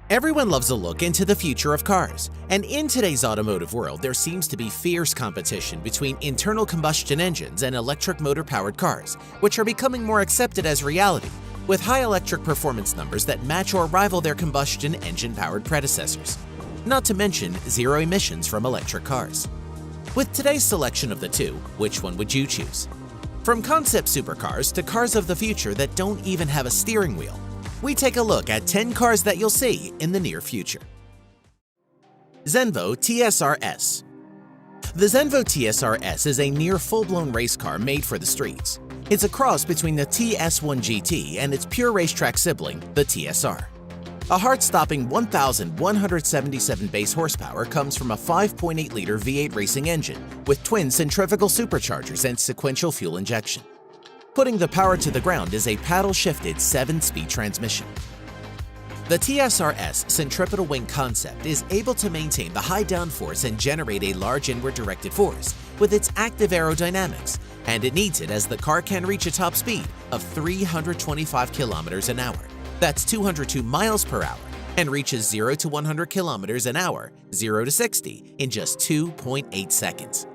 Everyone loves a look into the future of cars, and in today's automotive world, there seems to be fierce competition between internal combustion engines and electric motor-powered cars, which are becoming more accepted as reality, with high electric performance numbers that match or rival their combustion engine-powered predecessors. Not to mention zero emissions from electric cars. With today's selection of the two, which one would you choose? From concept supercars to cars of the future that don't even have a steering wheel, we take a look at 10 cars that you'll see in the near future. Zenvo TSR-S. The Zenvo TSR-S is a near full-blown race car made for the streets. It's a cross between the TS1 GT and its pure racetrack sibling, the TSR. A heart-stopping 1,177 base horsepower comes from a 5.8-liter V8 racing engine with twin centrifugal superchargers and sequential fuel injection. Putting the power to the ground is a paddle-shifted 7-speed transmission. The TSR-S centripetal wing concept is able to maintain the high downforce and generate a large inward-directed force with its active aerodynamics, and it needs it as the car can reach a top speed of 325 kilometers an hour. That's 202 miles per hour, and reaches 0 to 100 kilometers an hour, 0 to 60, in just 2.8 seconds.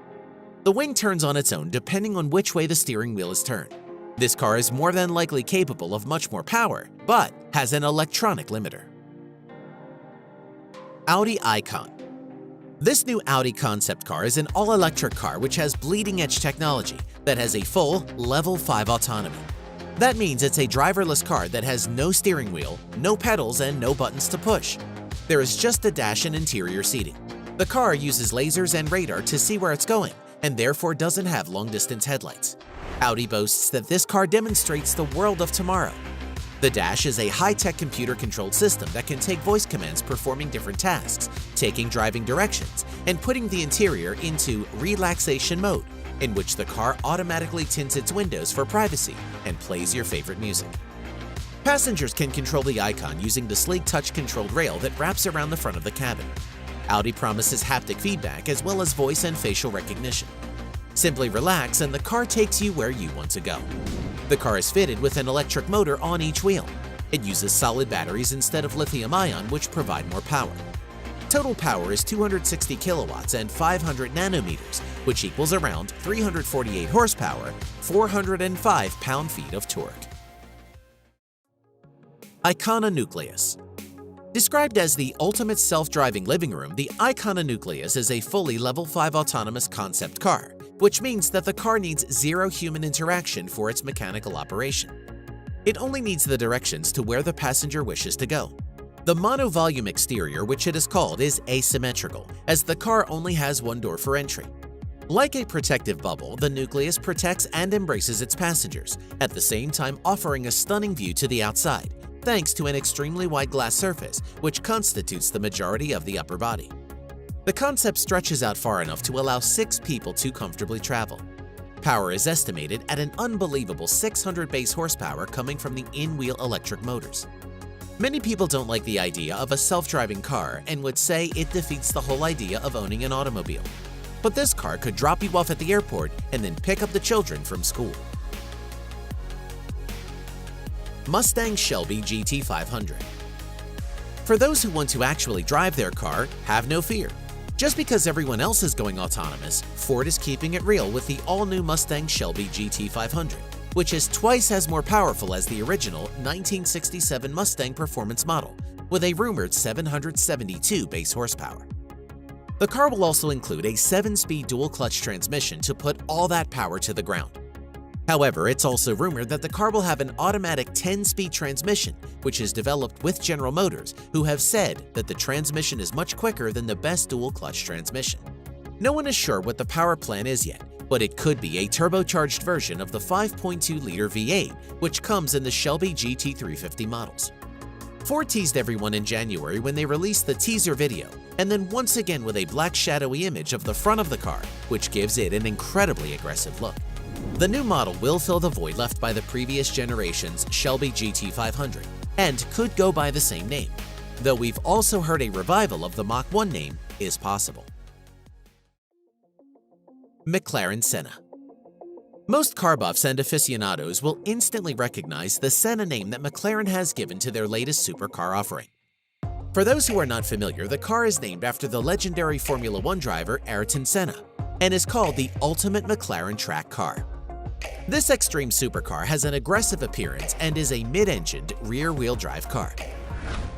The wing turns on its own depending on which way the steering wheel is turned. This car is more than likely capable of much more power, but has an electronic limiter. Audi Icon. This new Audi concept car is an all-electric car which has bleeding-edge technology that has a full Level 5 autonomy. That means it's a driverless car that has no steering wheel, no pedals, and no buttons to push. There is just a dash and interior seating. The car uses lasers and radar to see where it's going, and therefore doesn't have long-distance headlights. Audi boasts that this car demonstrates the world of tomorrow. The dash is a high-tech computer-controlled system that can take voice commands performing different tasks, taking driving directions, and putting the interior into relaxation mode, in which the car automatically tints its windows for privacy and plays your favorite music. Passengers can control the Icon using the sleek touch-controlled rail that wraps around the front of the cabin. Audi promises haptic feedback as well as voice and facial recognition. Simply relax and the car takes you where you want to go. The car is fitted with an electric motor on each wheel. It uses solid batteries instead of lithium-ion, which provide more power. Total power is 260 kilowatts and 500 nanometers, which equals around 348 horsepower, 405 pound-feet of torque. Icona Nucleus. Described as the ultimate self-driving living room, the Icona Nucleus is a fully Level 5 autonomous concept car, which means that the car needs zero human interaction for its mechanical operation. It only needs the directions to where the passenger wishes to go. The monovolume exterior, which it is called, is asymmetrical, as the car only has one door for entry. Like a protective bubble, the Nucleus protects and embraces its passengers, at the same time offering a stunning view to the outside, thanks to an extremely wide glass surface, which constitutes the majority of the upper body. The concept stretches out far enough to allow 6 people to comfortably travel. Power is estimated at an unbelievable 600 base horsepower coming from the in-wheel electric motors. Many people don't like the idea of a self-driving car and would say it defeats the whole idea of owning an automobile. But this car could drop you off at the airport and then pick up the children from school. Mustang Shelby GT500. For those who want to actually drive their car, have no fear. Just because everyone else is going autonomous, Ford is keeping it real with the all-new Mustang Shelby GT500, which is twice as more powerful as the original 1967 Mustang performance model, with a rumored 772 base horsepower. The car will also include a 7-speed dual-clutch transmission to put all that power to the ground. However, it's also rumored that the car will have an automatic 10-speed transmission, which is developed with General Motors, who have said that the transmission is much quicker than the best dual-clutch transmission. No one is sure what the power plan is yet, but it could be a turbocharged version of the 5.2-liter V8, which comes in the Shelby GT350 models. Ford teased everyone in January when they released the teaser video, and then once again with a black shadowy image of the front of the car, which gives it an incredibly aggressive look. The new model will fill the void left by the previous generation's Shelby GT500 and could go by the same name, though we've also heard a revival of the Mach 1 name is possible. McLaren Senna. Most car buffs and aficionados will instantly recognize the Senna name that McLaren has given to their latest supercar offering. For those who are not familiar, the car is named after the legendary Formula One driver Ayrton Senna and is called the ultimate McLaren track car. This extreme supercar has an aggressive appearance and is a mid-engined, rear-wheel drive car.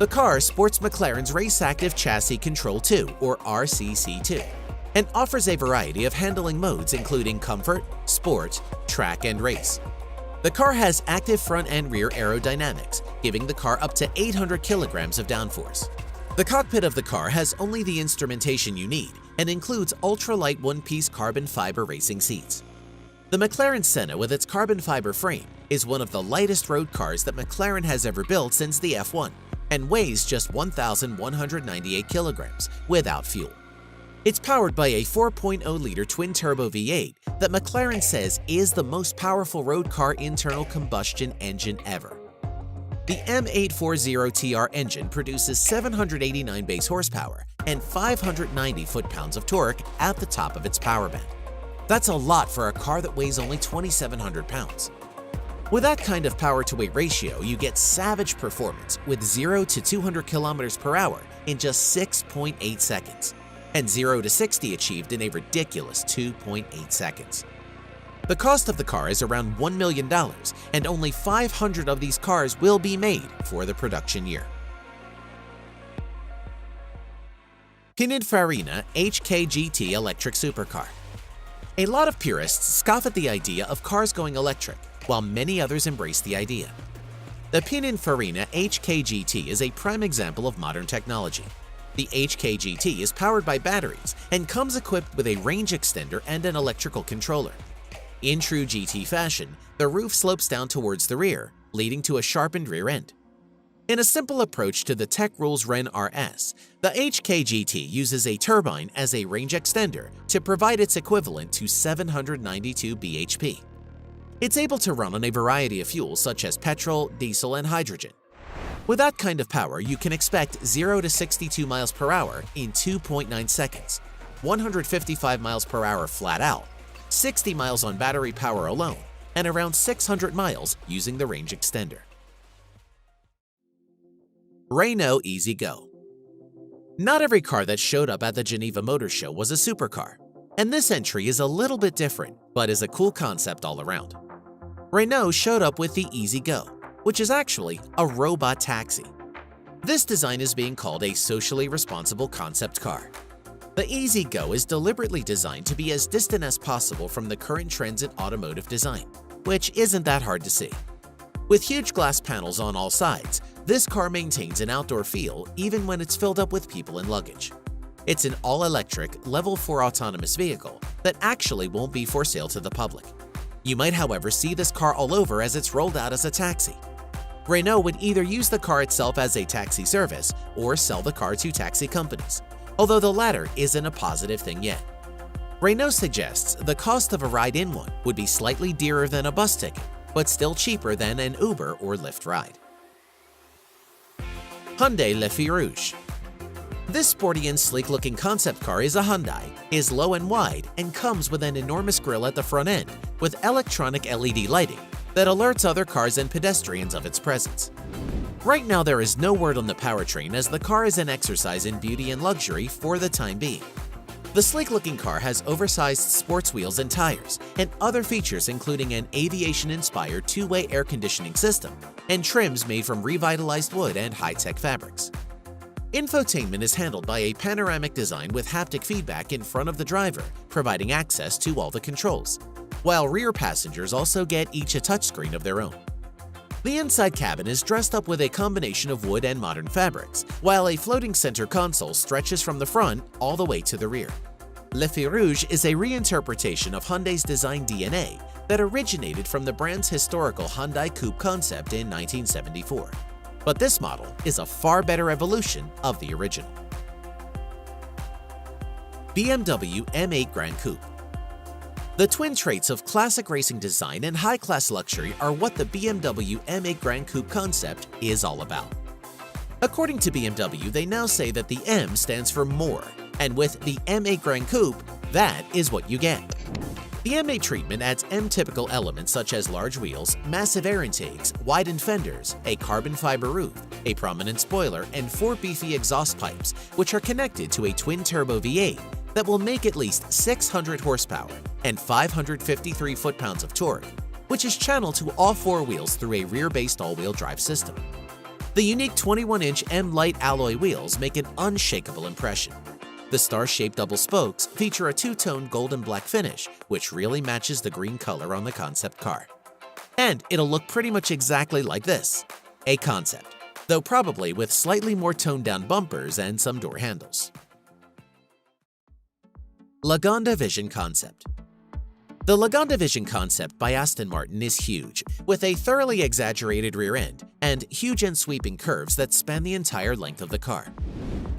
The car sports McLaren's Race Active Chassis Control 2, or RCC2, and offers a variety of handling modes including comfort, sport, track, and race. The car has active front and rear aerodynamics, giving the car up to 800 kilograms of downforce. The cockpit of the car has only the instrumentation you need and includes ultra-light one-piece carbon fiber racing seats. The McLaren Senna with its carbon fiber frame is one of the lightest road cars that McLaren has ever built since the F1 and weighs just 1,198 kilograms without fuel. It's powered by a 4.0-liter twin-turbo V8 that McLaren says is the most powerful road car internal combustion engine ever. The M840TR engine produces 789 base horsepower and 590 foot-pounds of torque at the top of its power band. That's a lot for a car that weighs only 2,700 pounds. With that kind of power-to-weight ratio, you get savage performance with 0 to 200 kilometers per hour in just 6.8 seconds, and 0 to 60 achieved in a ridiculous 2.8 seconds. The cost of the car is around $1 million, and only 500 of these cars will be made for the production year. Pininfarina HKGT Electric Supercar. A lot of purists scoff at the idea of cars going electric, while many others embrace the idea. The Pininfarina HKGT is a prime example of modern technology. The HKGT is powered by batteries and comes equipped with a range extender and an electrical controller. In true GT fashion, the roof slopes down towards the rear, leading to a sharpened rear end. In a simple approach to the Tech Rules Ren RS, the HKGT uses a turbine as a range extender to provide its equivalent to 792 bhp. It's able to run on a variety of fuels such as petrol, diesel, and hydrogen. With that kind of power, you can expect 0 to 62 miles per hour in 2.9 seconds, 155 miles per hour flat out, 60 miles on battery power alone, and around 600 miles using the range extender. Renault Easy Go. Not every car that showed up at the Geneva Motor Show was a supercar, and this entry is a little bit different, but is a cool concept all around. Renault showed up with the Easy Go, which is actually a robot taxi. This design is being called a socially responsible concept car. The Easy Go is deliberately designed to be as distant as possible from the current trends in automotive design, which isn't that hard to see. With huge glass panels on all sides, this car maintains an outdoor feel even when it's filled up with people and luggage. It's an all-electric, Level 4 autonomous vehicle that actually won't be for sale to the public. You might, however, see this car all over as it's rolled out as a taxi. Renault would either use the car itself as a taxi service or sell the car to taxi companies, although the latter isn't a positive thing yet. Renault suggests the cost of a ride in one would be slightly dearer than a bus ticket, but still cheaper than an Uber or Lyft ride. Hyundai Le Feu Rouge. This sporty and sleek-looking concept car is a Hyundai, is low and wide, and comes with an enormous grille at the front end with electronic LED lighting that alerts other cars and pedestrians of its presence. Right now there is no word on the powertrain as the car is an exercise in beauty and luxury for the time being. The sleek-looking car has oversized sports wheels and tires, and other features including an aviation-inspired two-way air conditioning system and trims made from revitalized wood and high-tech fabrics. Infotainment is handled by a panoramic design with haptic feedback in front of the driver, providing access to all the controls, while rear passengers also get each a touchscreen of their own. The inside cabin is dressed up with a combination of wood and modern fabrics, while a floating center console stretches from the front all the way to the rear. Le Feu Rouge is a reinterpretation of Hyundai's design DNA that originated from the brand's historical Hyundai Coupe concept in 1974. But this model is a far better evolution of the original. BMW M8 Gran Coupe. The twin traits of classic racing design and high-class luxury are what the BMW M8 Gran Coupe concept is all about. According to BMW, they now say that the M stands for more, and with the M8 Gran Coupe, that is what you get. The M8 treatment adds M-typical elements such as large wheels, massive air intakes, widened fenders, a carbon fiber roof, a prominent spoiler, and 4 beefy exhaust pipes, which are connected to a twin-turbo V8 that will make at least 600 horsepower and 553 foot-pounds of torque, which is channeled to all 4 wheels through a rear-based all-wheel drive system. The unique 21-inch M-Lite alloy wheels make an unshakable impression. The star-shaped double spokes feature a two-tone golden black finish, which really matches the green color on the concept car. And it'll look pretty much exactly like this, a concept, though probably with slightly more toned-down bumpers and some door handles. Lagonda Vision Concept. The Lagonda Vision concept by Aston Martin is huge, with a thoroughly exaggerated rear end and huge and sweeping curves that span the entire length of the car.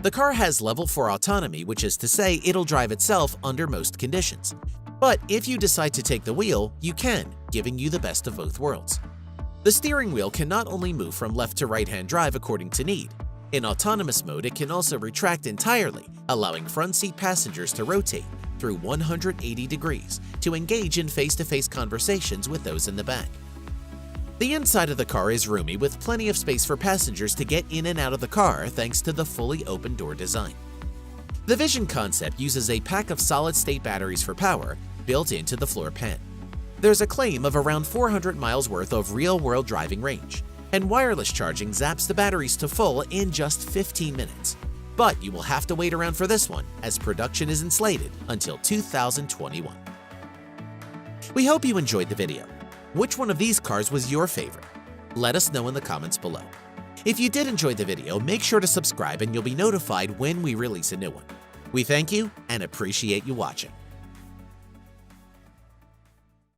The car has level 4 autonomy, which is to say it'll drive itself under most conditions. But if you decide to take the wheel, you can, giving you the best of both worlds. The steering wheel can not only move from left to right-hand drive according to need. In autonomous mode, it can also retract entirely, allowing front seat passengers to rotate through 180 degrees to engage in face-to-face conversations with those in the back. The inside of the car is roomy with plenty of space for passengers to get in and out of the car thanks to the fully open door design. The Vision concept uses a pack of solid-state batteries for power built into the floor pan. There's a claim of around 400 miles worth of real-world driving range, and wireless charging zaps the batteries to full in just 15 minutes. But you will have to wait around for this one, as production isn't slated until 2021. We hope you enjoyed the video. Which one of these cars was your favorite? Let us know in the comments below. If you did enjoy the video, make sure to subscribe and you'll be notified when we release a new one. We thank you and appreciate you watching.